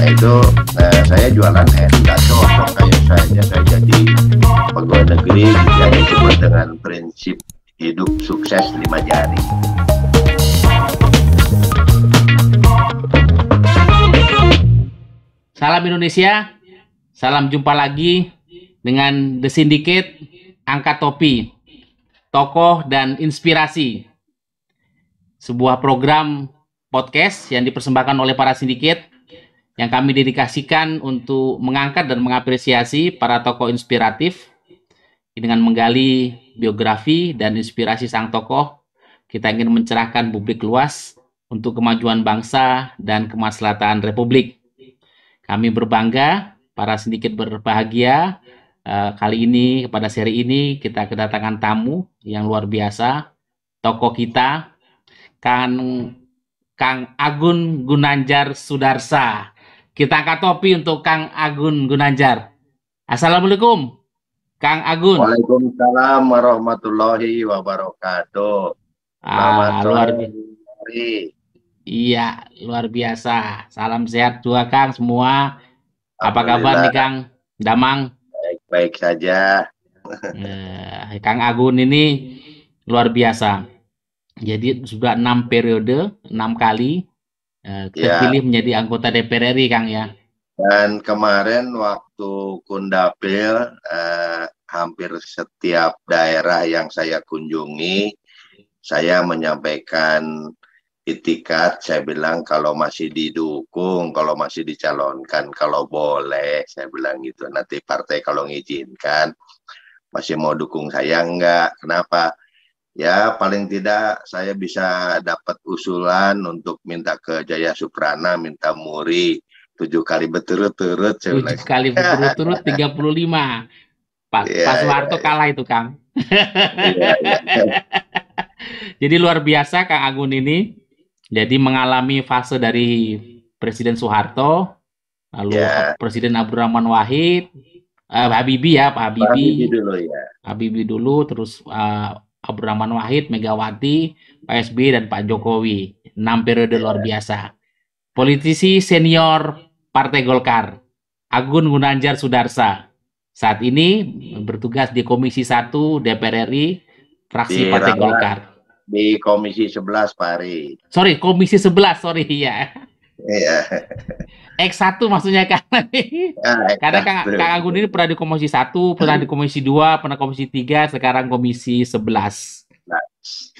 itu saya jualan nggak cocok kayak saya jadi pegawai negeri yang cuma dengan prinsip hidup sukses 5 jari. Salam Indonesia, salam jumpa lagi dengan The Syndicate, Angkat Topi, Tokoh dan Inspirasi. Sebuah program podcast yang dipersembahkan oleh para sindiket yang kami dedikasikan untuk mengangkat dan mengapresiasi para tokoh inspiratif dengan menggali biografi dan inspirasi sang tokoh. Kita ingin mencerahkan publik luas untuk kemajuan bangsa dan kemaslahatan Republik. Kami berbangga, para sindiket berbahagia. Kali ini, pada seri ini, kita kedatangan tamu yang luar biasa. Tokoh kita, Kang Agun Gunanjar Sudarsa. Kita angkat topi untuk Kang Agun Gunanjar. Assalamualaikum, Kang Agun. Waalaikumsalam warahmatullahi wabarakatuh. Selamat Luar sore. Iya, luar biasa. Salam sehat juga, Kang, semua. Apa kabar nih, Kang? Damang? Baik-baik saja. Kang Agun ini luar biasa. Jadi sudah 6 periode, 6 kali terpilih menjadi anggota DPR RI, Kang, ya. Dan kemarin waktu Kundapil, hampir setiap daerah yang saya kunjungi, saya menyampaikan itikat, saya bilang kalau masih didukung, kalau masih dicalonkan, kalau boleh, saya bilang gitu. Nanti partai kalau ngizinkan, masih mau dukung saya enggak. Kenapa? Ya paling tidak saya bisa dapat usulan untuk minta ke Jaya Suprana, minta Muri 7 kali berturut-turut. 7 kali berturut-turut 35. Pak Soeharto kalah itu, Kang. Jadi luar biasa Kang Agun ini. Jadi mengalami fase dari Presiden Soeharto, lalu Presiden Abdurrahman Wahid, Habibie ya, Pak Habibie. Habibie dulu, terus Abdurrahman Wahid, Megawati, Pak SBY, dan Pak Jokowi. 6 periode luar biasa. Politisi senior Partai Golkar, Agun Gunanjar Sudarsa. Saat ini bertugas di Komisi 1 DPR RI, fraksi Partai Golkar. Di Komisi 11, Pak Ari. Sorry, Komisi 11, sorry ya. Iya. X1 maksudnya, Kang. Karena Kang Agun ini pernah di Komisi 1, pernah di Komisi 2, pernah Komisi 3, sekarang Komisi 11.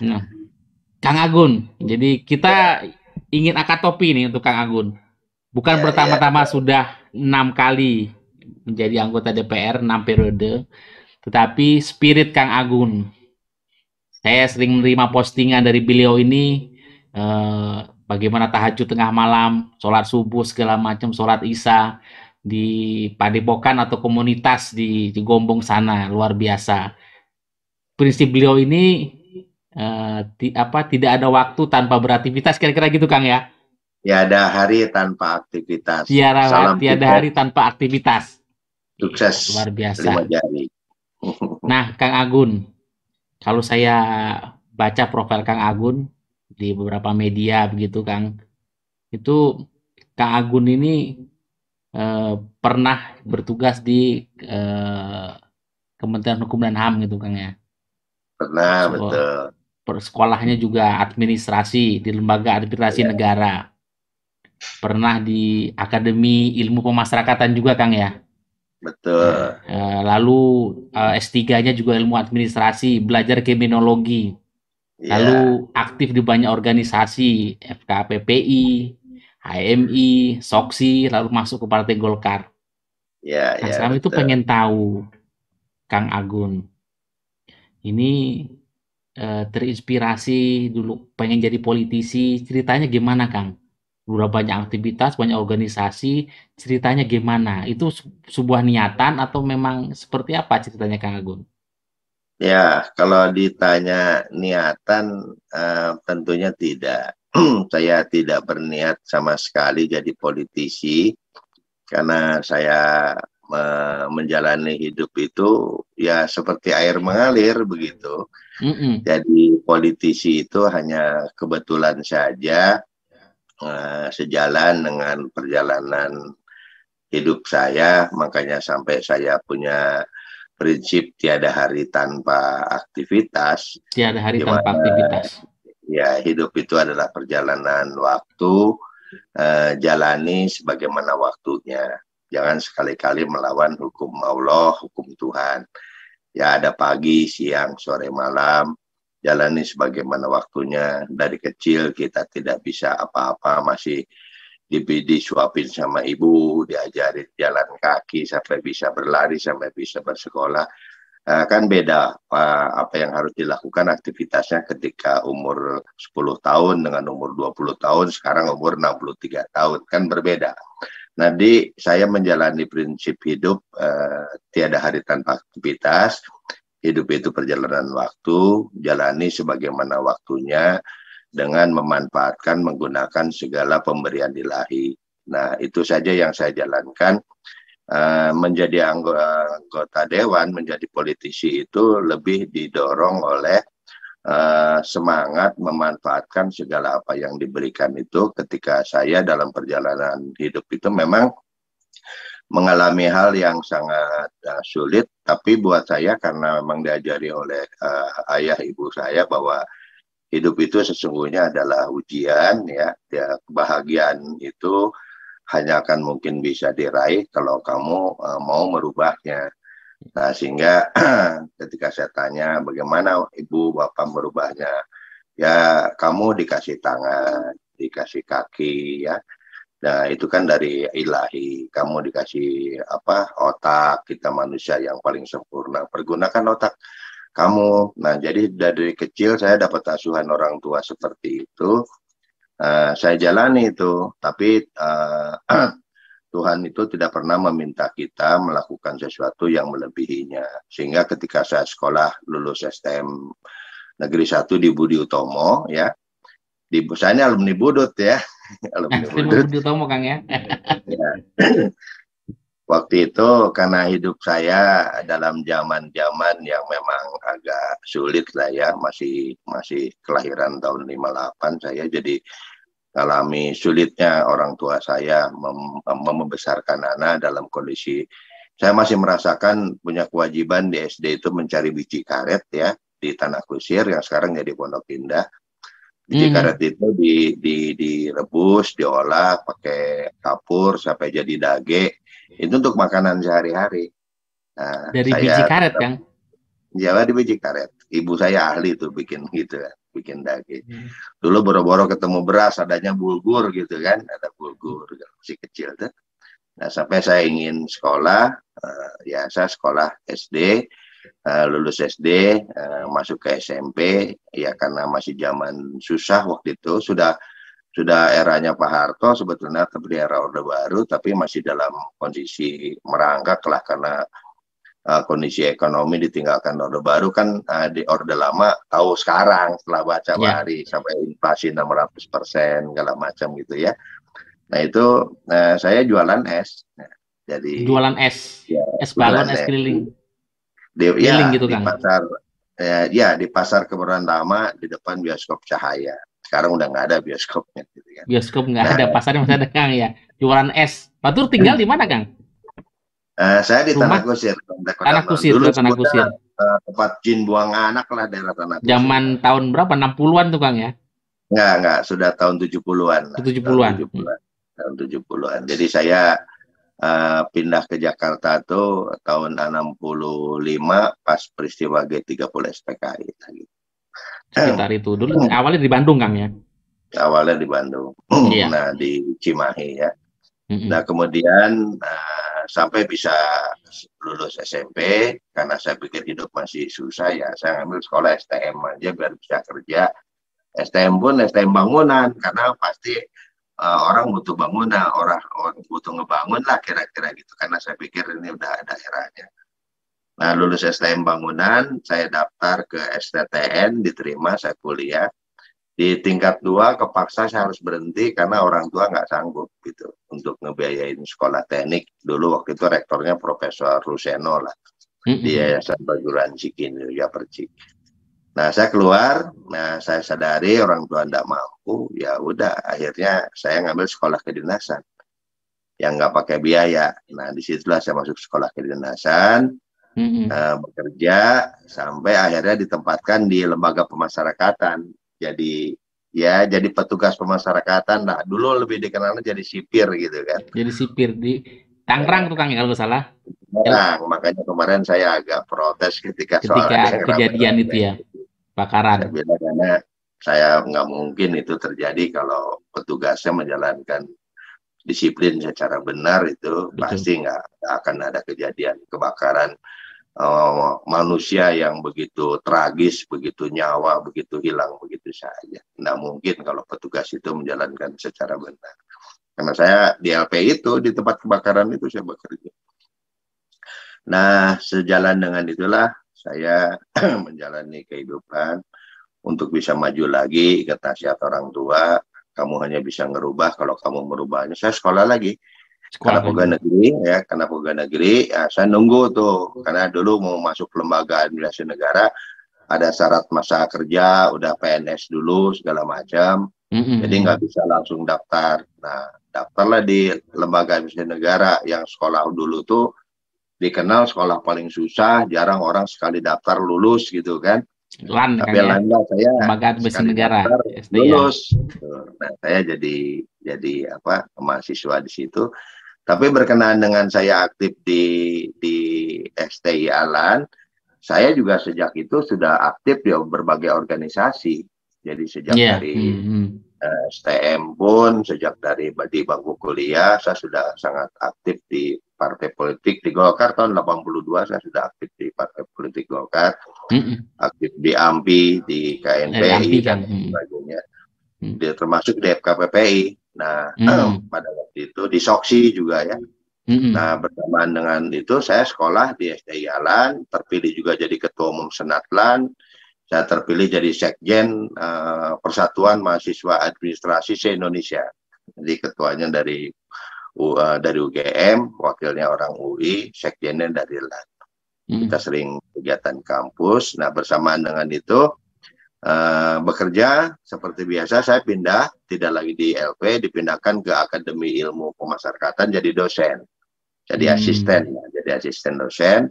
Nah, Kang Agun, jadi kita ingin angkat topi nih untuk Kang Agun. Bukan pertama-tama sudah 6 kali menjadi anggota DPR, 6 periode, tetapi spirit Kang Agun. Saya sering menerima postingan dari beliau ini, bagaimana tahajud tengah malam, sholat subuh segala macam, sholat isya di padepokan atau komunitas di Gombong sana, luar biasa. Prinsip beliau ini tidak ada waktu tanpa beraktivitas, kira-kira gitu, Kang, ya? Tiada hari tanpa aktivitas. Tiada hari tanpa aktivitas. Sukses. Luar biasa. 5 jari. Nah, Kang Agun, kalau saya baca profil Kang Agun di beberapa media begitu, Kang, itu Kang Agun ini pernah bertugas di Kementerian Hukum dan HAM gitu, Kang, ya. Pernah, betul. Sekolahnya juga administrasi di Lembaga Administrasi Negara. Pernah di Akademi Ilmu Pemasyarakatan juga, Kang, ya. Betul. Lalu S3-nya juga ilmu administrasi, belajar kriminologi. Lalu aktif di banyak organisasi, FKPPI, HMI, SOKSI, lalu masuk ke Partai Golkar. Nah, sekarang itu pengen tahu, Kang Agun, ini terinspirasi dulu pengen jadi politisi, ceritanya gimana, Kang? Udah banyak aktivitas, banyak organisasi, ceritanya gimana? Itu sebuah niatan atau memang seperti apa ceritanya, Kang Agun? Ya, kalau ditanya niatan, tentunya tidak. Saya tidak berniat sama sekali jadi politisi, karena saya menjalani hidup itu ya seperti air mengalir begitu. Jadi politisi itu hanya kebetulan saja. sejalan dengan perjalanan hidup saya, makanya sampai saya punya prinsip tiada hari tanpa aktivitas, Tiada hari di tanpa mana aktivitas. ya hidup itu adalah perjalanan waktu, jalani sebagaimana waktunya. Jangan sekali-kali melawan hukum Allah, hukum Tuhan. Ya ada pagi, siang, sore, malam, jalani sebagaimana waktunya. Dari kecil kita tidak bisa apa-apa, masih disuapin sama ibu, diajarin jalan kaki sampai bisa berlari, sampai bisa bersekolah. Kan beda apa yang harus dilakukan aktivitasnya ketika umur 10 tahun dengan umur 20 tahun, sekarang umur 63 tahun, kan berbeda. Nah, saya menjalani prinsip hidup tiada hari tanpa aktivitas. Hidup itu perjalanan waktu, jalani sebagaimana waktunya dengan memanfaatkan menggunakan segala pemberian ilahi. Nah, itu saja yang saya jalankan. Menjadi anggota dewan, menjadi politisi itu lebih didorong oleh semangat memanfaatkan segala apa yang diberikan itu. Ketika saya dalam perjalanan hidup itu memang mengalami hal yang sangat sulit, tapi buat saya karena memang diajari oleh ayah ibu saya bahwa hidup itu sesungguhnya adalah ujian, ya kebahagiaan itu hanya akan mungkin bisa diraih kalau kamu mau merubahnya. Nah, sehingga ketika saya tanya bagaimana ibu bapak merubahnya, ya kamu dikasih tangan, dikasih kaki, ya. Nah, itu kan dari ilahi. Kamu dikasih otak, kita manusia yang paling sempurna. Pergunakan otak kamu. Nah, jadi dari kecil saya dapat asuhan orang tua seperti itu. Saya jalani itu, tapi Tuhan itu tidak pernah meminta kita melakukan sesuatu yang melebihinya. Sehingga ketika saya sekolah lulus STM Negeri 1 di Budi Utomo, ya, saya ini alumni Budut, ya, alumni Budut. Budi Utomo, Kang, ya. Ya. Waktu itu karena hidup saya dalam zaman-zaman yang memang agak sulit lah, ya, masih kelahiran tahun 58 saya, jadi alami sulitnya orang tua saya membesarkan anak dalam kondisi saya masih merasakan punya kewajiban di SD itu mencari biji karet, ya, di Tanah Kusir yang sekarang jadi Pondok Indah. Biji karet itu direbus, diolah pakai kapur sampai jadi dage. Itu untuk makanan sehari-hari. Nah, dari biji karet, Kang? Jawa di biji karet. Ibu saya ahli tuh bikin gitu, ya, bikin daging. Dulu boro-boro ketemu beras, adanya bulgur gitu kan, ada bulgur masih kecil tuh. Nah, sampai saya ingin sekolah, ya saya sekolah SD, lulus SD, masuk ke SMP, ya karena masih zaman susah waktu itu, sudah eranya Pak Harto sebetulnya, tapi di era Orde Baru, tapi masih dalam kondisi merangkak lah karena kondisi ekonomi ditinggalkan Orde Baru kan, di Orde Lama tahu sekarang setelah baca Bahari sampai inflasi 600% segala macam gitu, ya. Nah itu saya jualan es. Nah, jadi jualan es, ya, es balon, es keliling. Keliling gitu, Kang. Pasar, ya di pasar Kebayoran Lama di depan bioskop Cahaya. Sekarang udah nggak ada bioskopnya, gitu kan. Bioskop nggak ada, pasarnya masih ada, Kang, ya. Jualan es. Batur tinggal di mana, Kang? Saya di Tanah Kusir. Tanah Kusir, dulu Tanah Kusir. Tempat jin buang anak lah daerah Tanah Kusir. Zaman tahun berapa? 60-an tuh, Kang, ya? Enggak, sudah tahun 70-an. 70-an. Tahun 70-an. Jadi saya pindah ke Jakarta tuh tahun 65 pas peristiwa G30 SPKI. Gitu. Sekitar itu. Dulu awalnya di Bandung, Kang, ya? Awalnya di Bandung. Nah, di Cimahi, ya. Nah, kemudian sampai bisa lulus SMP, karena saya pikir hidup masih susah, ya saya ambil sekolah STM aja biar bisa kerja. STM pun STM bangunan, karena pasti orang butuh bangunan, orang butuh ngebangun lah kira-kira gitu, karena saya pikir ini udah ada eranya. Nah, lulus STM bangunan, saya daftar ke STTN, diterima, saya kuliah. Di tingkat 2 kepaksa saya harus berhenti karena orang tua nggak sanggup gitu untuk ngebiayain sekolah teknik. Dulu waktu itu rektornya Profesor Ruseno lah, di Yayasan Perguruan Tinggi Indonesia Percik. Nah, saya keluar, nah saya sadari orang tua tidak mampu, ya udah akhirnya saya ngambil sekolah kedinasan yang nggak pakai biaya. Nah, disitulah saya masuk sekolah kedinasan, bekerja sampai akhirnya ditempatkan di lembaga pemasyarakatan. Jadi ya jadi petugas pemasyarakatan lah. Dulu lebih dikenalnya jadi sipir gitu kan. Jadi sipir di Tangerang tuh Kang ya, kalau nggak salah. Nah, makanya kemarin saya agak protes ketika soal ada Ketika yang kejadian itu rame-rame. ya, bakaran. Saya bilang karena saya nggak mungkin itu terjadi kalau petugasnya menjalankan disiplin secara benar, itu Betul. pasti nggak akan ada kejadian kebakaran manusia yang begitu tragis, begitu nyawa begitu hilang begitu saja. Nggak mungkin kalau petugas itu menjalankan secara benar. Karena saya di LP itu, di tempat kebakaran itu saya bekerja. Nah, sejalan dengan itulah saya menjalani kehidupan untuk bisa maju lagi. Kata nasihat orang tua, kamu hanya bisa ngerubah kalau kamu merubahnya. Saya sekolah lagi. Karena pegawai negeri, ya, karena pegawai negeri, ya, saya nunggu tuh. Karena dulu mau masuk lembaga administrasi negara, ada syarat masa kerja, udah PNS dulu, segala macam. Jadi nggak bisa langsung daftar. Nah, daftarlah di lembaga administrasi negara yang sekolah dulu tuh dikenal sekolah paling susah, jarang orang sekali daftar lulus gitu kan. LAN Tapi Kang ya, alhamdulillah saya Lembaga Administrasi sekali Negara, daftar SDIA. lulus. Nah, saya jadi apa, mahasiswa di situ. Tapi berkenaan dengan saya aktif di STI Alan, saya juga sejak itu sudah aktif di berbagai organisasi. Jadi sejak dari STM pun, sejak dari di bangku kuliah, saya sudah sangat aktif di partai politik. Di Golkar tahun 82 saya sudah aktif di partai politik Golkar, aktif di AMPI, di KNPI, dan sebagainya. Dia termasuk di FKPPI. Nah, pada waktu itu di Soksi juga ya. Nah, bersamaan dengan itu saya sekolah di STI Alan, terpilih juga jadi ketua umum Senat LAN. Saya terpilih jadi sekjen Persatuan Mahasiswa Administrasi se-Indonesia. Jadi ketuanya dari UGM, wakilnya orang UI, sekjennya dari LAN. Kita sering kegiatan kampus. Nah, bersamaan dengan itu bekerja seperti biasa, saya pindah, tidak lagi di LP, dipindahkan ke Akademi Ilmu Pemasyarakatan jadi dosen, jadi asisten dosen.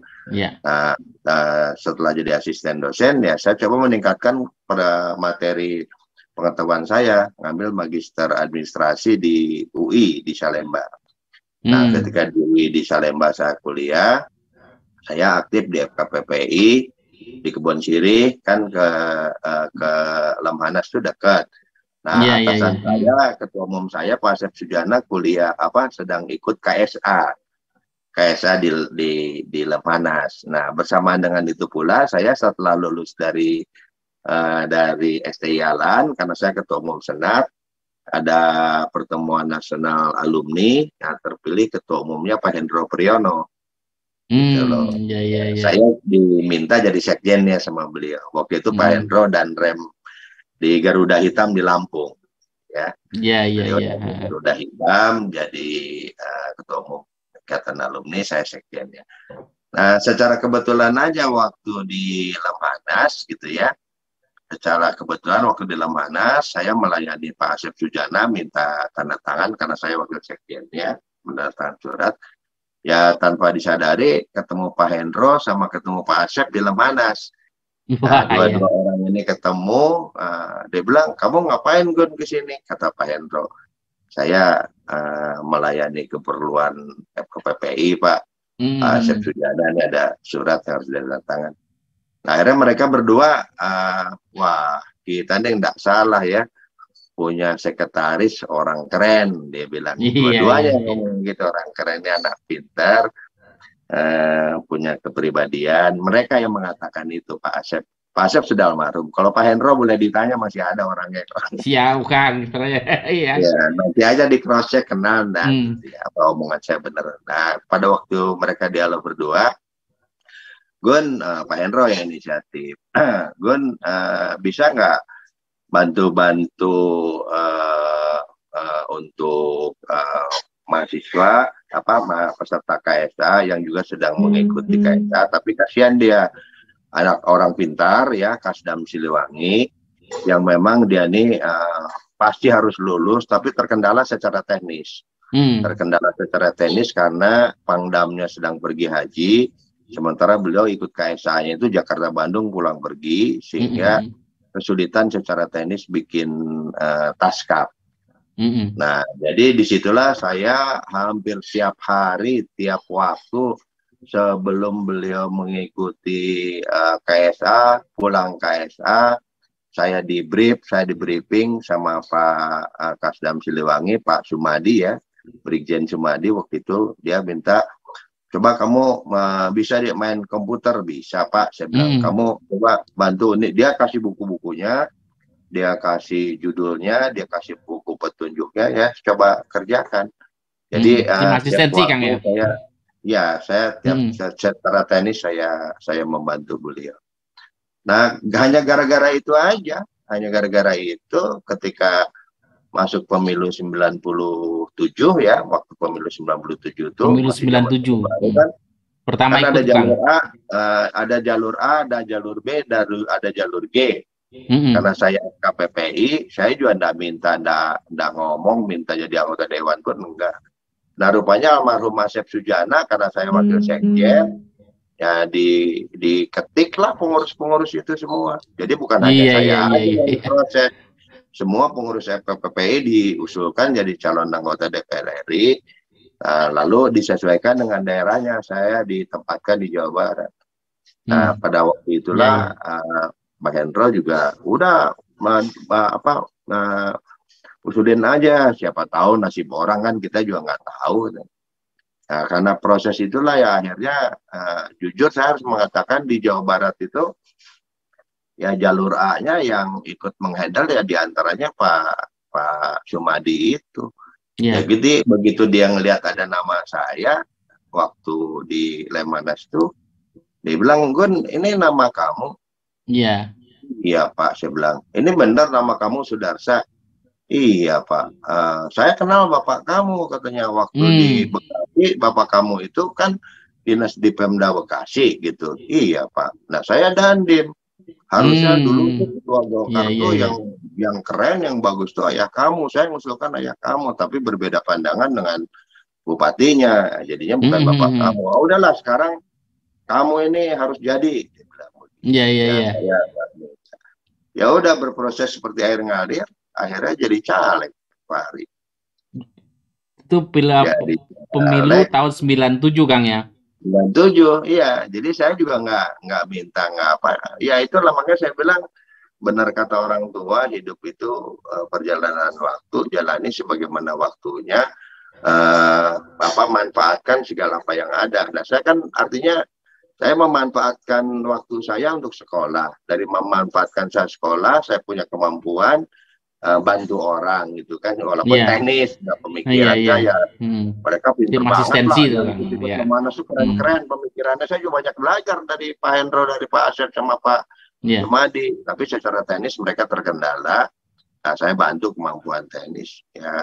Setelah jadi asisten dosen, ya saya coba meningkatkan pada materi pengetahuan saya, ngambil magister administrasi di UI di Salemba. Nah, ketika di UI di Salemba saya kuliah, saya aktif di FKPPI di Kebon Sirih, kan ke Lemhanas itu dekat. Nah, atasan saya, ketua umum saya Pak Asep Sujana kuliah sedang ikut KSA di Lemhanas. Nah, bersamaan dengan itu pula saya setelah lulus dari STI Alan, karena saya ketua umum Senat, ada pertemuan nasional alumni, yang terpilih ketua umumnya Pak Hendro Priyono. Saya diminta jadi sekjennya sama beliau. Waktu itu Pak Hendro dan Rem di Garuda Hitam di Lampung, ya. Beliau dari Garuda Hitam jadi ketua umum ikatan alumni, saya sekjennya. Nah, secara kebetulan aja waktu di Lemhanas gitu ya. Secara kebetulan waktu di Lemhanas saya melayani Pak Asep Sujana minta tanda tangan karena saya wakil sekjennya, menandatangani surat. Ya tanpa disadari ketemu Pak Hendro sama ketemu Pak Asep di Lemhanas. Nah, dua orang ini ketemu, dia bilang, kamu ngapain Gun ke sini? Kata Pak Hendro, saya melayani keperluan FKPPI Pak. Pak Asep Sujana, ini ada surat yang harus ditandatangani. Nah, akhirnya mereka berdua, wah kita ini nggak salah ya, punya sekretaris orang keren, dia bilang. Dua-duanya ngomong gitu, orang kerennya anak pintar, punya kepribadian. Mereka yang mengatakan itu Pak Asep. Pak Asep sudah almarhum. Kalau Pak Hendro boleh ditanya masih ada orangnya. Siap Kang, iya. Ya, nanti aja di cross check kenal dan apa omongan saya benar. Nah, pada waktu mereka dialog berdua, Gun, Pak Hendro yang inisiatif. Gun, bisa nggak bantu-bantu untuk mahasiswa peserta KSA yang juga sedang mengikuti KSA, tapi kasihan dia anak orang pintar ya, Kasdam Siliwangi, yang memang dia ini pasti harus lulus, tapi terkendala secara teknis. Terkendala secara teknis karena Pangdamnya sedang pergi haji, sementara beliau ikut KSA-nya itu Jakarta Bandung pulang pergi, sehingga kesulitan secara teknis bikin taskap. Nah, jadi disitulah saya hampir setiap hari, tiap waktu sebelum beliau mengikuti KSA, pulang KSA, saya di briefing sama Pak Kasdam Siliwangi, Pak Sumadi ya, Brigjen Sumadi waktu itu, dia minta, coba kamu bisa dia main komputer, bisa Pak, saya bilang, kamu coba bantu, ini dia kasih buku-bukunya, dia kasih judulnya, dia kasih buku petunjuknya, ya coba kerjakan. Jadi asistensi Kang ya? Saya secara teknis saya membantu beliau. Nah, hanya gara-gara itu aja. Hanya gara-gara itu ketika masuk pemilu 97 ya, waktu pemilu 97 itu. Pemilu 97. Kan, pertama kan ikut ada jalur A, ada jalur A, ada jalur B, ada jalur G. Karena saya KPPI, saya juga enggak ngomong minta jadi anggota dewan pun enggak. Nah, rupanya almarhum Asep Sujana, karena saya wakil sekjen, ya diketiklah pengurus-pengurus itu semua. Jadi bukan hanya saya yang proses. Semua pengurus FPPI diusulkan jadi calon anggota DPR RI, lalu disesuaikan dengan daerahnya. Saya ditempatkan di Jawa Barat. Nah, pada waktu itulah Pak Hendro juga udah usulin aja, siapa tahu nasib orang kan kita juga nggak tahu. Nah, karena proses itulah ya akhirnya jujur saya harus mengatakan di Jawa Barat itu ya jalur A-nya yang ikut menghandle ya diantaranya Pak Sumadi itu. Ya gitu, begitu dia ngelihat ada nama saya waktu di Lemhanas itu, dia bilang, Gun, ini nama kamu? Iya. Iya Pak, saya bilang, ini benar nama kamu Sudarsa? Iya Pak, saya kenal bapak kamu, katanya waktu di Bekasi, bapak kamu itu kan dinas di Pemda Bekasi gitu. Iya Pak, nah saya Dandim, harusnya dulu ketua Golkar tuh yang keren, yang bagus tuh ayah kamu, saya ngusulkan ayah kamu, tapi berbeda pandangan dengan bupatinya, jadinya bukan bapak kamu. Oh udahlah sekarang kamu ini harus jadi. Iya. Ya udah berproses seperti air ngalir. Akhirnya jadi caleg, Pak Ari. Itu pemilu tahun 97, Kang ya? 97, iya. Jadi saya juga nggak minta, nggak apa. Ya itulah makanya saya bilang, benar kata orang tua, hidup itu perjalanan waktu, jalani sebagaimana waktunya, manfaatkan segala apa yang ada. Nah saya kan artinya, saya memanfaatkan waktu saya untuk sekolah. Dari memanfaatkan saya sekolah, saya punya kemampuan, bantu orang gitu kan, walaupun teknis, pemikiran saya, mereka pintar banget lah, kemana tuh keren-keren pemikirannya. Saya juga banyak belajar dari Pak Hendro, dari Pak Asep sama Pak Sumadi, tapi secara teknis mereka terkendala. Nah, saya bantu kemampuan teknis, ya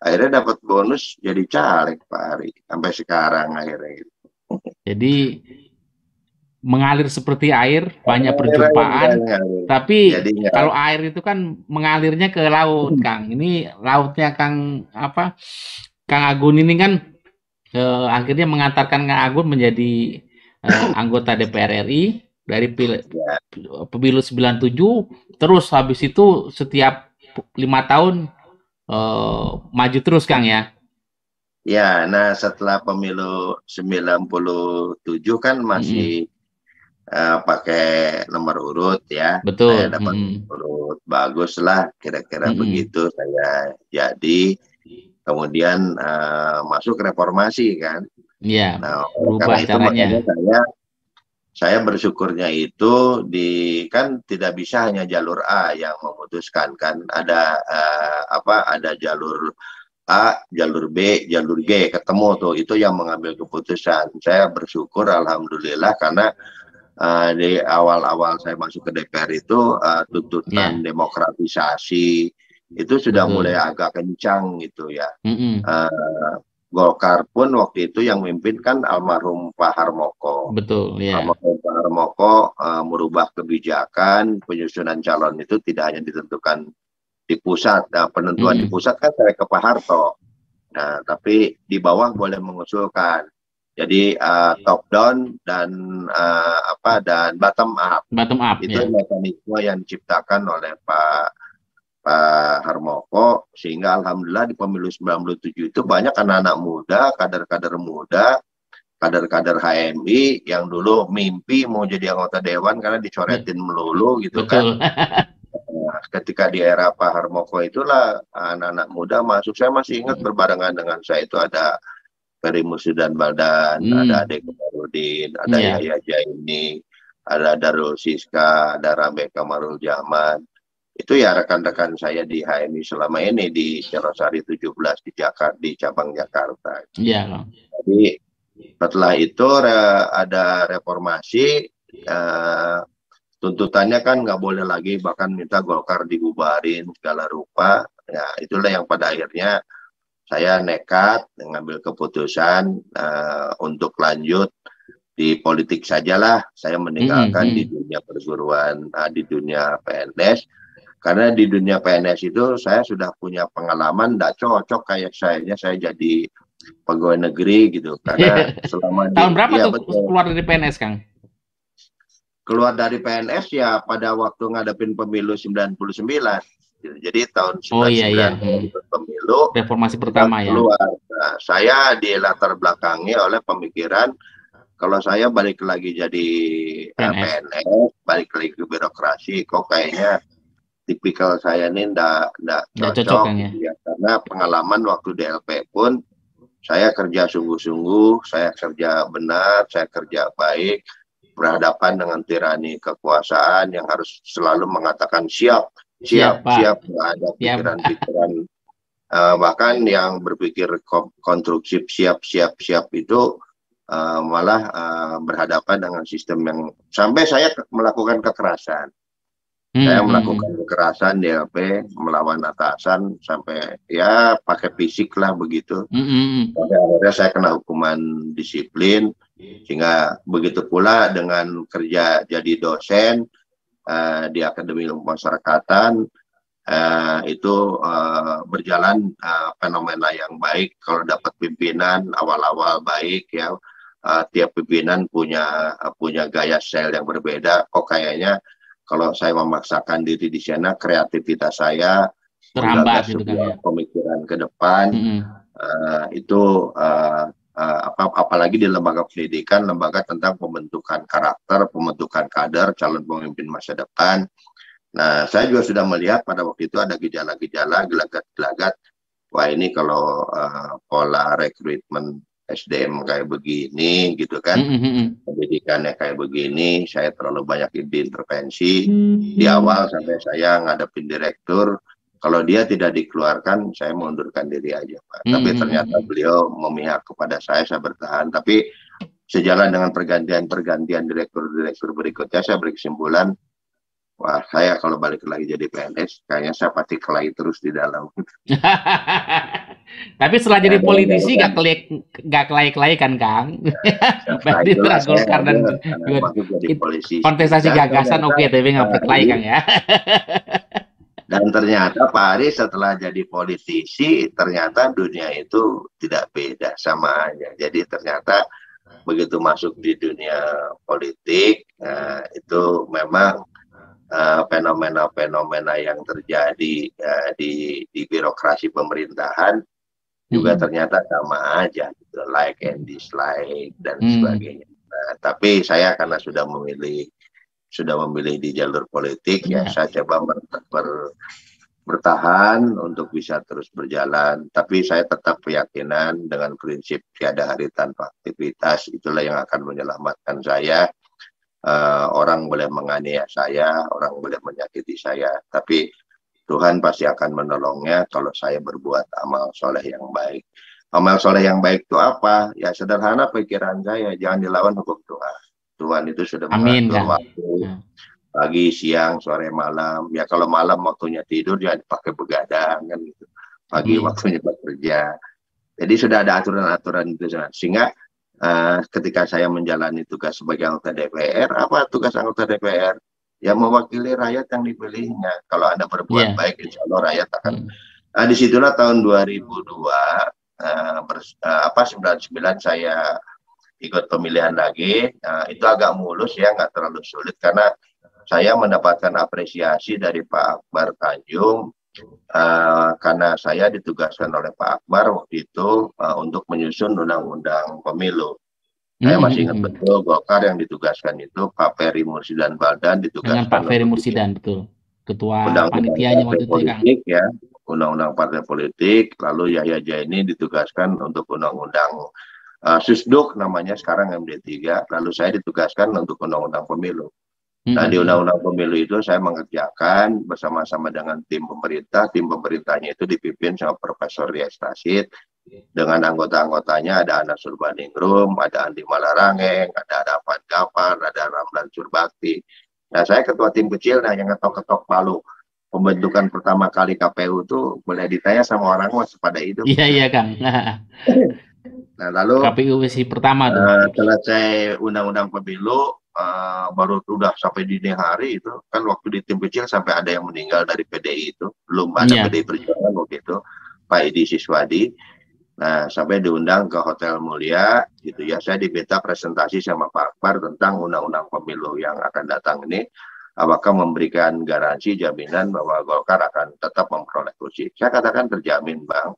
akhirnya dapat bonus jadi caleg Pak Ari, sampai sekarang akhirnya gitu. Jadi mengalir seperti air, banyak perjumpaan, tapi kalau air itu kan mengalirnya ke laut, Kang. Ini lautnya Kang Agun ini kan akhirnya mengantarkan Kang Agun menjadi anggota DPR RI dari pemilu 97, terus habis itu setiap 5 tahun maju terus, Kang ya. Ya, nah setelah pemilu 97 kan masih pakai nomor urut ya. Betul. Saya dapat urut bagus lah, kira-kira begitu saya jadi. Kemudian masuk reformasi kan. Iya. Nah, karena itu makanya saya bersyukurnya itu kan tidak bisa hanya jalur A yang memutuskan kan. Ada ada jalur A, jalur B, jalur G, ketemu tuh, itu yang mengambil keputusan. Saya bersyukur alhamdulillah karena di awal-awal saya masuk ke DPR itu tuntutan demokratisasi itu sudah mulai agak kencang gitu ya. Golkar pun waktu itu yang memimpin kan almarhum Pak Harmoko. Betul, ya. Almarhum Pak Harmoko merubah kebijakan penyusunan calon itu tidak hanya ditentukan di pusat. Nah, penentuan di pusat kan saya ke Pak Harto. Nah, tapi di bawah boleh mengusulkan. Jadi top down dan dan bottom up. Bottom up itu mekanisme yang diciptakan oleh Pak Harmoko, sehingga alhamdulillah di pemilu 97 itu banyak anak-anak muda, kader-kader muda, kader-kader HMI yang dulu mimpi mau jadi anggota dewan karena dicoretin melulu gitu. Betul. Kan. Nah, ketika di era Pak Harmoko itulah anak-anak muda masuk. Saya masih ingat berbarengan dengan saya itu ada Ferry Mursyid Baldan, ada Ade Komarudin, ada Yahya Jaini, ada Darul Siska, ada Rambe Kamarul Zaman. Itu ya rekan-rekan saya di HMI selama ini di Cerosari 17 di Jakarta, di cabang Jakarta. Iya. Jadi setelah itu ada reformasi, tuntutannya kan nggak boleh lagi, bahkan minta Golkar dibubarin segala rupa. Ya itulah yang pada akhirnya saya nekat mengambil keputusan untuk lanjut di politik sajalah. Saya meninggalkan di dunia perguruan, di dunia PNS. Karena di dunia PNS itu saya sudah punya pengalaman, tidak cocok kayak saya jadi pegawai negeri gitu. Karena selama tahun berapa tuh keluar dari PNS, Kang? Keluar dari PNS ya pada waktu ngadepin pemilu 99. Jadi tahun 99 pemilu reformasi pertama keluar. Nah, saya dilatar belakangi oleh pemikiran kalau saya balik lagi jadi PNS, balik lagi ke birokrasi, kok kayaknya tipikal saya ini ndak cocok ya. Karena pengalaman waktu DLP pun saya kerja sungguh-sungguh, saya kerja benar, saya kerja baik, berhadapan dengan tirani kekuasaan yang harus selalu mengatakan siap ada pikiran-pikiran bahkan yang berpikir konstruksi siap itu malah berhadapan dengan sistem yang sampai saya melakukan kekerasan. Saya melakukan kekerasan DLP, melawan atasan sampai ya pakai fisik lah begitu. Sampai akhirnya saya kena hukuman disiplin, sehingga begitu pula dengan kerja jadi dosen di Akademi Ilmu Masyarakatan itu berjalan fenomena yang baik. Kalau dapat pimpinan awal-awal baik ya, tiap pimpinan punya gaya style yang berbeda. Kok kayaknya kalau saya memaksakan diri di sana, kreativitas saya terhambat gitu kan ya. Pemikiran ke depan itu apalagi di lembaga pendidikan, lembaga tentang pembentukan karakter, pembentukan kader, calon pemimpin masa depan. Nah, saya juga sudah melihat pada waktu itu ada gejala-gejala, gelagat-gelagat. Wah, ini kalau pola rekrutmen SDM kayak begini gitu kan, pendidikannya kayak begini, saya terlalu banyak diintervensi di awal sampai saya ngadepin direktur. Kalau dia tidak dikeluarkan, saya mundurkan diri aja, Pak. Tapi ternyata beliau memihak kepada saya bertahan. Tapi sejalan dengan pergantian direktur berikutnya, saya berkesimpulan, wah, saya kalau balik lagi jadi PNS, kayaknya saya pasti kelahi terus di dalam. Tapi setelah jadi politisi nggak kelahi kan, Kang? Berarti Golkar dan kontestasi gagasan oke, tapi nggak kelahi, Kang ya. Dan ternyata Pak Ari setelah jadi politisi, ternyata dunia itu tidak beda, sama aja. Jadi ternyata begitu masuk di dunia politik, itu memang fenomena-fenomena yang terjadi di birokrasi pemerintahan juga ternyata sama aja, gitu, like and dislike dan sebagainya. Nah, tapi saya karena sudah memilih di jalur politik, ya saya coba bertahan untuk bisa terus berjalan. Tapi saya tetap keyakinan dengan prinsip tiada hari tanpa aktivitas, itulah yang akan menyelamatkan saya. Orang boleh menganiaya saya, orang boleh menyakiti saya, tapi Tuhan pasti akan menolongnya kalau saya berbuat amal soleh yang baik. Amal soleh yang baik itu apa? Ya sederhana pikiran saya, jangan dilawan hukum Tuhan. Tuhan itu sudah mengatur waktu pagi, siang, sore, malam. Ya kalau malam waktunya tidur jangan dipakai begadang kan gitu. Pagi waktunya bekerja. Jadi sudah ada aturan-aturan itu, sehingga ketika saya menjalani tugas sebagai anggota DPR, apa tugas anggota DPR? Ya mewakili rakyat yang dipilihnya. Kalau Anda berbuat baik, insya Allah rakyat akan. Disitulah tahun 2002, 99 saya ikut pemilihan lagi. Itu agak mulus ya, nggak terlalu sulit karena saya mendapatkan apresiasi dari Pak Akbar Tanjung karena saya ditugaskan oleh Pak Akbar waktu itu untuk menyusun undang-undang pemilu. Saya masih ingat betul Golkar yang ditugaskan itu Pak Ferry Mursidan Baldan ditugaskan dengan Pak Ferry Mursidan, betul, ketua panitianya waktu itu politik, ya, undang-undang partai politik. Lalu Yahya Jaini ditugaskan untuk undang-undang Susduk namanya sekarang MD3. Lalu saya ditugaskan untuk undang-undang pemilu. Nah, di undang-undang pemilu itu saya mengerjakan bersama-sama dengan tim pemerintah. Tim pemerintahnya itu dipimpin sama Profesor Rias Rashid. Dengan anggota-anggotanya ada Anas Urbaningrum, ada Andi Malarangeng, ada Arafat Gafar, ada Ramlan Surbakti. Nah, saya ketua tim kecil, nah yang ngetok-ketok palu. Pembentukan pertama kali KPU itu boleh ditanya sama orang masih pada hidup. Iya, Kang. Nah, lalu KPU versi pertama tuh. Selesai undang-undang pemilu, baru udah sampai dini hari itu kan waktu di tim kecil sampai ada yang meninggal dari PDI itu, belum ada PDI Perjuangan waktu itu, Pak Edi Siswadi. Nah, sampai diundang ke Hotel Mulia gitu ya, saya diminta presentasi sama Pak Akbar tentang undang-undang pemilu yang akan datang ini, apakah memberikan garansi jaminan bahwa Golkar akan tetap memperoleh kursi. Saya katakan terjamin, Bang,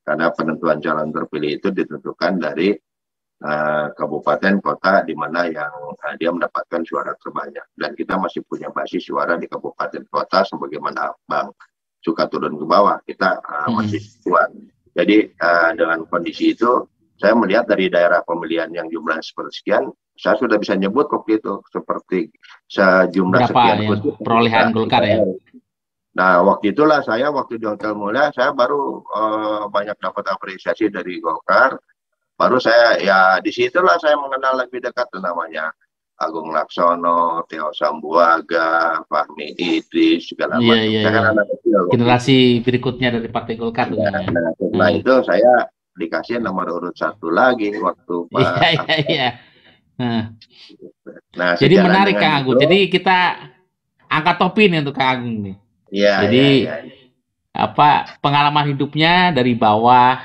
karena penentuan calon terpilih itu ditentukan dari kabupaten kota di mana yang dia mendapatkan suara terbanyak, dan kita masih punya basis suara di kabupaten kota sebagaimana Bang suka turun ke bawah, kita masih kuat. Jadi dengan kondisi itu saya melihat dari daerah pemilihan yang jumlah sepersekian, saya sudah bisa nyebut waktu itu seperti sejumlah berapa sekian kursi perolehan Golkar ya. Nah, waktu itulah saya waktu di Hotel Mulia saya baru banyak dapat apresiasi dari Golkar. Baru saya, ya disitulah saya mengenal lebih dekat namanya Agung Laksono, Theo Sambuaga, Fahmi Idris, segala macam. Saya kan anak kecil. Generasi berikutnya dari Partai Golkar. Nah, setelah itu saya dikasih nomor urut 1 lagi waktu Pak. Iya. Nah, jadi menarik Kang Agung. Jadi kita angkat topi nih untuk Kang Agung nih. Iya. Jadi apa pengalaman hidupnya dari bawah,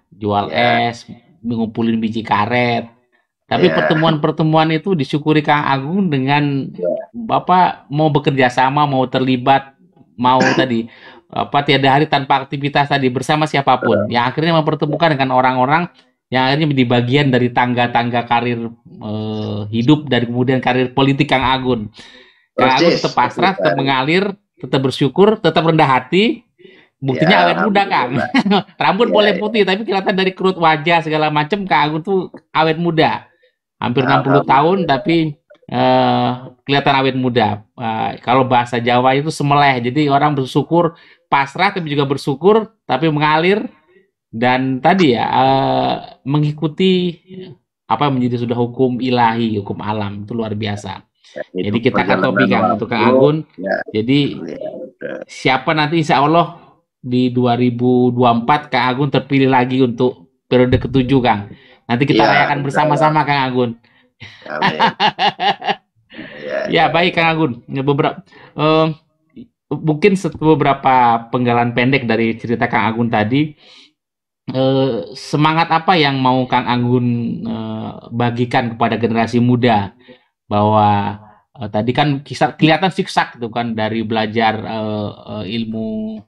jual es, ngumpulin biji karet. Tapi pertemuan-pertemuan itu disyukuri Kang Agung dengan Bapak mau bekerja sama, mau terlibat, mau tadi tiada hari tanpa aktivitas tadi bersama siapapun. Yang akhirnya mempertemukan dengan orang-orang yang akhirnya menjadi bagian dari tangga-tangga karir hidup dan kemudian karir politik Kang Agung. Kang Agung tetap pasrah, tetap mengalir, tetap bersyukur, tetap rendah hati. Buktinya awet muda, Kang. Rambut boleh putih, tapi kelihatan dari kerut wajah segala macam, Kang Agung tuh awet muda. Hampir 60 tahun, tapi kelihatan awet muda. Kalau bahasa Jawa itu semeleh. Jadi orang bersyukur, pasrah, tapi juga bersyukur, tapi mengalir. Dan tadi ya, mengikuti apa yang menjadi sudah hukum ilahi, hukum alam. Itu luar biasa. Jadi kita akan topi, Kang, untuk Kang Agung. Jadi siapa nanti insya Allah di 2024 Kang Agung terpilih lagi untuk periode ke-7, Kang. Nanti kita rayakan bersama-sama, Kang Agung. Ya, baik Kang Agung. Mungkin beberapa penggalan pendek dari cerita Kang Agung tadi. Semangat apa yang mau Kang Agung bagikan kepada generasi muda, bahwa tadi kan kelihatan siksak itu kan dari belajar ilmu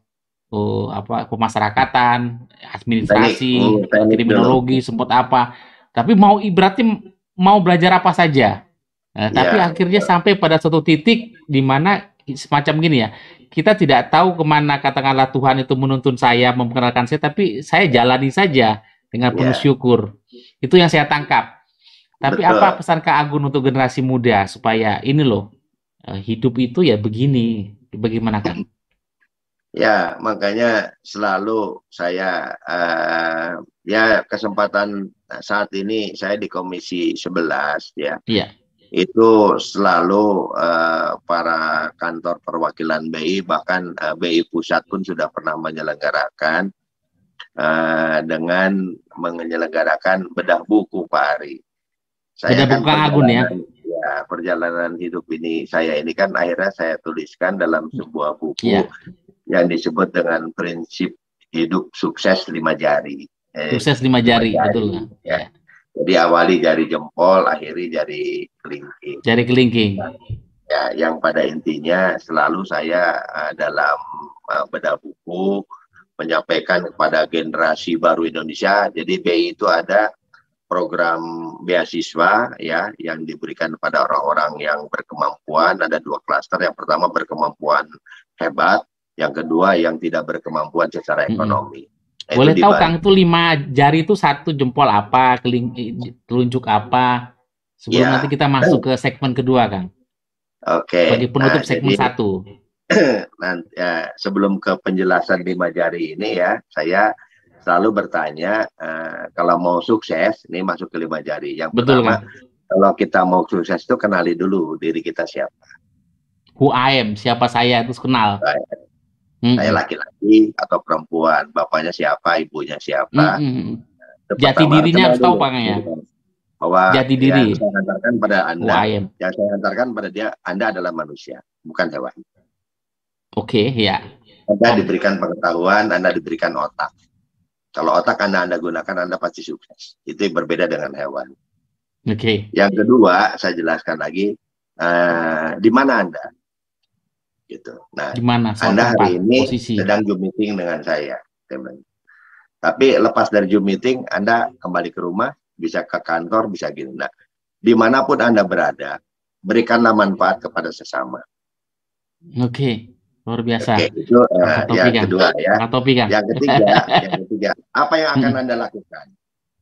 pemasyarakatan, administrasi, kriminologi, sempat apa. Tapi berarti mau belajar apa saja. Tapi akhirnya sampai pada suatu titik di mana semacam gini ya, kita tidak tahu kemana katakanlah Tuhan itu menuntun saya, memperkenalkan saya, tapi saya jalani saja dengan penuh syukur. Itu yang saya tangkap. Tapi apa pesan Kang Agung untuk generasi muda supaya ini loh, hidup itu ya begini, bagaimana Kang? Ya, makanya selalu saya kesempatan saat ini saya di Komisi 11 ya. Iya. Itu selalu para kantor perwakilan BI, bahkan BI pusat pun sudah pernah menyelenggarakan dengan menyelenggarakan bedah buku Pak Ari. Saya bedah buku Kang Agun ya. Perjalanan hidup saya ini kan akhirnya saya tuliskan dalam sebuah buku yang disebut dengan prinsip hidup sukses 5 jari. Sukses 5 jari, betul ya. Jadi awali jari jempol, akhiri jari kelingking. Jari kelingking. Ya, yang pada intinya selalu saya dalam bedah buku menyampaikan kepada generasi baru Indonesia. Jadi BI itu ada program beasiswa ya yang diberikan kepada orang-orang yang berkemampuan. Ada 2 klaster. Yang pertama berkemampuan hebat, yang kedua yang tidak berkemampuan secara ekonomi. Boleh tahu Kang, itu 5 jari itu 1 jempol apa, telunjuk apa? Sebelum nanti kita masuk ke segmen kedua, Kang. Oke. Bagi penutup segmen 1. Nanti, sebelum ke penjelasan 5 jari ini ya, saya selalu bertanya, kalau mau sukses, ini masuk ke 5 jari. Yang pertama, kalau kita mau sukses itu kenali dulu diri kita siapa. Who I am, siapa saya, terus kenal. Saya laki-laki atau perempuan, bapaknya siapa, ibunya siapa. Jati dirinya harus tahu Pak ya. Bahwa jati diri. Yang saya hantarkan pada Anda, yang saya hantarkan pada dia, Anda adalah manusia, bukan hewan. Oke, ya. Anda diberikan pengetahuan, Anda diberikan otak. Kalau otak Anda gunakan, Anda pasti sukses. Itu berbeda dengan hewan. Oke. Yang kedua, saya jelaskan lagi, di mana Anda? Gitu. Nah, dimana Anda hari ini sedang Zoom meeting dengan saya. Tapi lepas dari Zoom meeting, Anda kembali ke rumah, bisa ke kantor, bisa gini. Nah, dimanapun Anda berada, berikanlah manfaat kepada sesama. Oke. Luar biasa. Oke, itu yang kedua ya. Yang ketiga, apa yang akan Anda lakukan?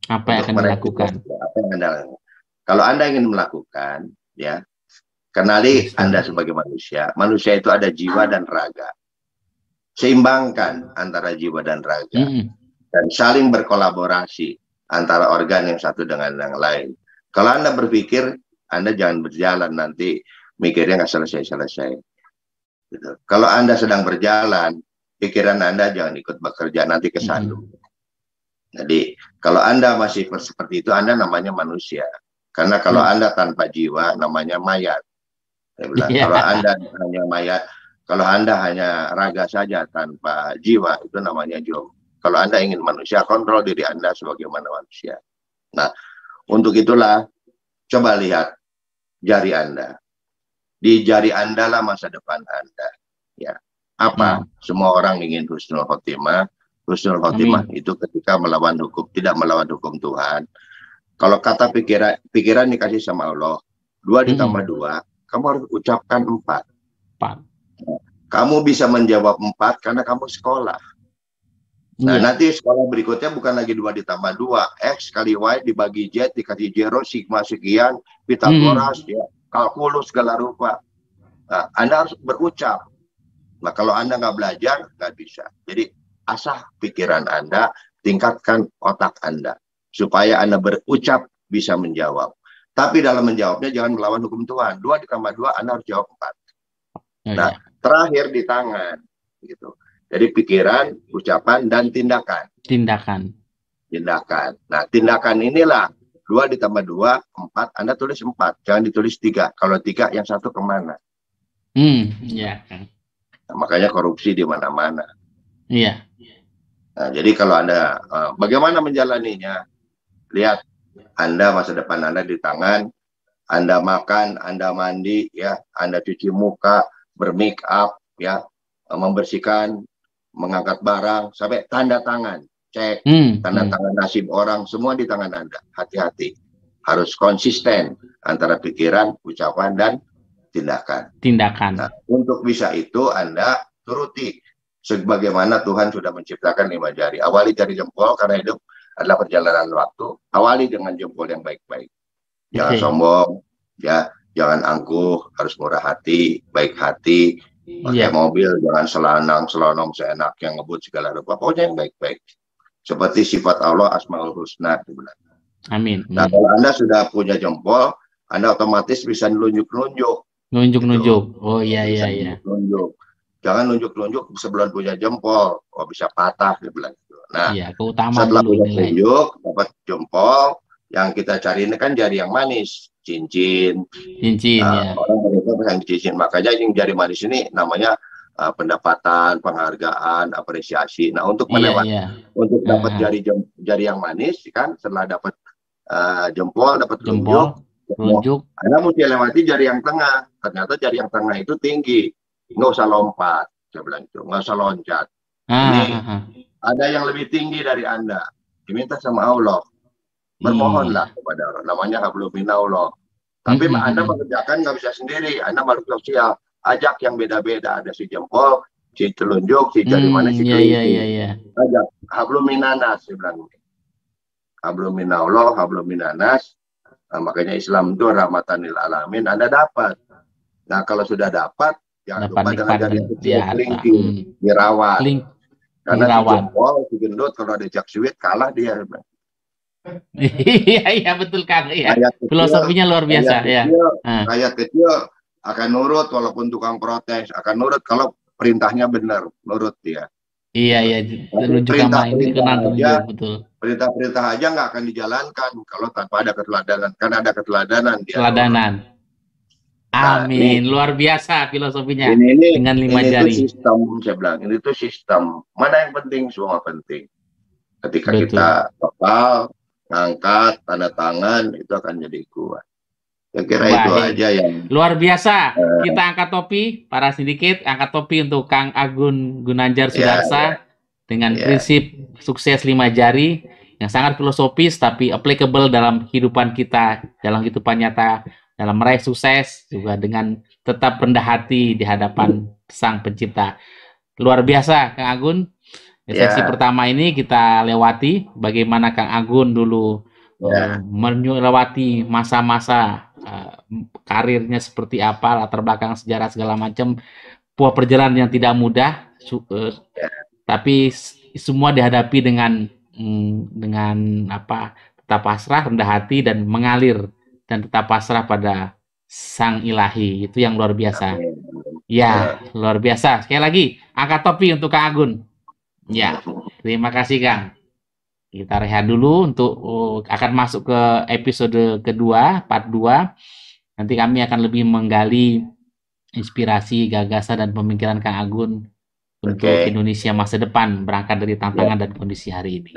Apa yang akan dilakukan? Kalau Anda ingin melakukan, ya, kenali Anda sebagai manusia. Manusia itu ada jiwa dan raga. Seimbangkan antara jiwa dan raga. Dan saling berkolaborasi antara organ yang satu dengan yang lain. Kalau Anda berpikir, Anda jangan berjalan nanti mikirnya nggak selesai-selesai. Gitu. Kalau Anda sedang berjalan, pikiran Anda jangan ikut bekerja, nanti kesandung. Jadi, kalau Anda masih seperti itu, Anda namanya manusia. Karena kalau Anda tanpa jiwa, namanya mayat. Saya bilang, kalau Anda hanya mayat, kalau Anda hanya raga saja tanpa jiwa, itu namanya jom. Kalau Anda ingin manusia, kontrol diri Anda sebagaimana manusia. Nah, untuk itulah, coba lihat jari Anda. Di jari Anda lah masa depan Anda. Ya, apa? Semua orang ingin husnul khotimah. Husnul khotimah itu ketika melawan hukum, tidak melawan hukum Tuhan. Kalau kata pikiran dikasih sama Allah, 2 ditambah 2, kamu harus ucapkan 4. Kamu bisa menjawab 4 karena kamu sekolah. Nah, nanti sekolah berikutnya bukan lagi 2 ditambah 2, X kali Y dibagi Z dikasih zero, sigma sekian, Pitagoras, ya, kalkulus segala rupa. Nah, Anda harus berucap. Nah, kalau Anda nggak belajar, nggak bisa. Jadi, asah pikiran Anda, tingkatkan otak Anda. Supaya Anda berucap bisa menjawab. Tapi dalam menjawabnya jangan melawan hukum Tuhan. 2 ditambah 2, Anda harus jawab 4. Nah, terakhir di tangan. Gitu. Jadi pikiran, ucapan, dan tindakan. Tindakan. Nah, tindakan inilah 2 ditambah 2, 4. Anda tulis 4. Jangan ditulis 3. Kalau 3, yang satu kemana? Nah, makanya korupsi di mana-mana. Iya. Nah, jadi kalau Anda, bagaimana menjalaninya? Lihat, Anda masa depan Anda di tangan. Anda makan, Anda mandi, ya, Anda cuci muka, bermake up, ya, membersihkan, mengangkat barang, sampai tanda tangan, cek, tanda tangan nasib orang, semua di tangan Anda. Hati-hati, harus konsisten antara pikiran, ucapan, dan tindakan. Nah, untuk bisa itu Anda turuti sebagaimana Tuhan sudah menciptakan 5 jari. Awali jari jempol karena hidup adalah perjalanan waktu. Awali dengan jempol yang baik-baik. Jangan sombong, ya, jangan angkuh, harus murah hati, baik hati. Pakai mobil jangan selonong seenak yang ngebut segala rupa. Pokoknya yang baik-baik. Seperti sifat Allah Asmaul Husna. Amin. Nah, kalau Anda sudah punya jempol, Anda otomatis bisa nunjuk-nunjuk. Nunjuk-nunjuk. Oh iya. Nunjuk. jangan nunjuk-nunjuk sebelum punya jempol, oh bisa patah, dia bilang gitu. Nah, Iya, keutamaan setelah dulu punya nilai. tunjuk, dapat jempol, yang kita cari ini kan jari yang manis, cincin. Cincin, ya. Orang mereka pesan cincin, makanya yang jari manis ini namanya pendapatan, penghargaan, apresiasi. Nah, untuk untuk dapat jari yang manis kan, setelah dapat jempol, dapat telunjuk, Anda mesti lewati jari yang tengah. Ternyata jari yang tengah itu tinggi, nggak usah lompat, saya bilang itu, nggak usah loncat. Ini ada yang lebih tinggi dari Anda, diminta sama Allah, bermohonlah kepada Allah, namanya hablum minallah. Tapi Anda mengerjakan nggak bisa sendiri, Anda makhluk sosial, ajak yang beda-beda, ada si jempol, si telunjuk, si jari manis, si kelingking. Ajak hablum minanas, saya bilang. Hablum minallah, hablum minanas. Nah, makanya Islam itu rahmatan lil alamin. Anda dapat. Nah, kalau sudah dapat, jangan lupa dengan jari kecil, kelingking, dirawat. Karena si jempol, si gendut, kalau ada jak suwit, kalah dia. Iya, betul kan. Ya. Filosofinya luar biasa. Rakyat kecil akan nurut walaupun tukang protes, akan nurut kalau perintahnya benar, nurut dia. Iya, perintah-perintah aja nggak akan dijalankan kalau tanpa ada keteladanan. Karena ada keteladanan. Amin. Nah, luar biasa filosofinya. Ini dengan 5 jari. Itu sistem, saya bilang. Ini tuh sistem. Mana yang penting? Semua penting. Ketika kita total, ngangkat, tanda tangan, itu akan jadi kuat. Saya kira itu aja yang luar biasa. Kita angkat topi, para sedikit angkat topi untuk Kang Agun Gunanjar Sudarsa dengan prinsip sukses 5 jari yang sangat filosofis tapi applicable dalam kehidupan kita, dalam kehidupan nyata, dalam meraih sukses juga dengan tetap rendah hati di hadapan Sang Pencipta. Luar biasa, Kang Agun. Sesi pertama ini kita lewati bagaimana Kang Agun dulu melewati masa-masa karirnya seperti apa, latar belakang sejarah segala macam, perjalanan yang tidak mudah, tapi semua dihadapi dengan tetap pasrah, rendah hati dan mengalir dan tetap pasrah pada Sang Ilahi. Itu yang luar biasa. Ya, luar biasa. Sekali lagi angkat topi untuk Kang Agun. Ya, terima kasih Kang. Kita rehat dulu untuk akan masuk ke episode kedua, part 2. Nanti kami akan lebih menggali inspirasi, gagasan, dan pemikiran Kang Agun untuk Indonesia masa depan, berangkat dari tantangan dan kondisi hari ini.